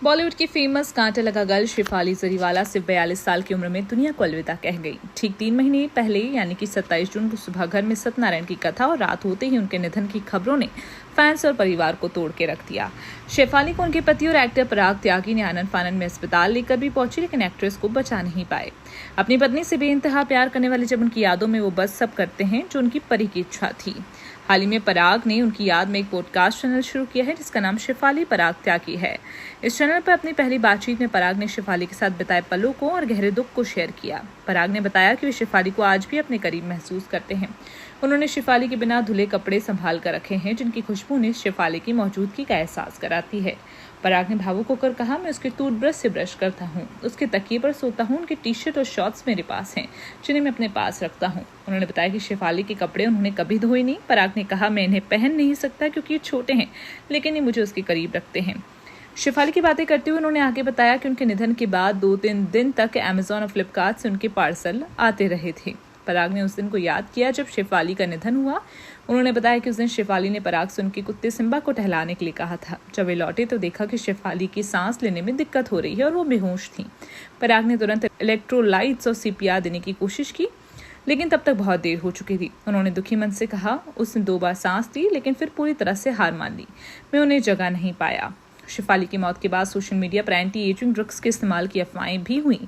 बॉलीवुड की फेमस कांटे लगा गर्ल शेफाली जरीवाला सिर्फ 42 साल की उम्र में दुनिया को अलविदा कह गई। ठीक 3 महीने पहले यानी कि 27 जून को सुबह घर में सत्यनारायण की कथा और रात होते ही उनके निधन की खबरों ने फैंस और परिवार को तोड़ के रख दिया। शेफाली को उनके पति और एक्टर पराग त्यागी ने आनन फानन में अस्पताल लेकर भी पहुंची, लेकिन एक्ट्रेस को बचा नहीं पाए। अपनी पत्नी से बेइंतहा प्यार करने वाले जब उनकी यादों में वो बस सब करते हैं जो उनकी परी की इच्छा थी। हाल ही में पराग ने उनकी याद में एक पॉडकास्ट चैनल शुरू किया है जिसका नाम शेफाली पराग त्यागी है। इस चैनल पर अपनी पहली बातचीत में पराग ने शेफाली के साथ बिताए पलों को और गहरे दुख को शेयर किया। पराग ने बताया कि वे शेफाली को आज भी अपने करीब महसूस करते हैं। उन्होंने शेफाली के बिना धुले कपड़े संभाल कर रखे हैं जिनकी खुशबू ने शेफाली की मौजूदगी का एहसास कराती है। पराग ने भावुक होकर कहा, मैं उसके टूथब्रश से ब्रश करता हूँ, उसके तकिए पर सोता हूँ, उनके टी शर्ट और शॉर्ट्स मेरे पास हैं जिन्हें मैं अपने पास रखता हूँ। उन्होंने बताया कि शेफाली के कपड़े उन्होंने कभी धोए नहीं। पराग ने कहा, मैं इन्हें पहन नहीं सकता क्योंकि ये छोटे हैं, लेकिन ये मुझे उसके करीब रखते हैं। शेफाली की बातें करते हुए उन्होंने आगे बताया कि उनके निधन के बाद 2-3 दिन तक अमेजॉन और फ्लिपकार्ट से उनके पार्सल आते रहे थे। पराग ने उस दिन को याद किया जब शेफाली का निधन हुआ। उन्होंने बताया कि उस दिन शेफाली ने पराग से उनके कुत्ते सिम्बा को टहलाने के लिए कहा था। जब वे लौटे तो देखा कि शेफाली की सांस लेने में दिक्कत हो रही है और वो बेहोश थी। पराग ने तुरंत इलेक्ट्रोलाइट्स और सीपीआर देने की कोशिश की, लेकिन तब तक बहुत देर हो चुकी थी। उन्होंने दुखी मन से कहा, उसने 2 बार सांस ली लेकिन फिर पूरी तरह से हार मान ली। मैं उन्हें जगह नहीं पाया। शेफाली की मौत के बाद सोशल मीडिया पर एंटी एजिंग ड्रग्स के इस्तेमाल की अफवाहें भी हुई।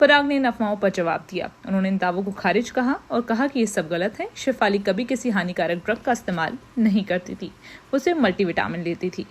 पराग ने इन अफवाहों पर जवाब दिया। उन्होंने इन दावों को खारिज कहा और कहा कि ये सब गलत है। शेफाली कभी किसी हानिकारक ड्रग का इस्तेमाल नहीं करती थी, वो सिर्फ मल्टीविटामिन लेती थी।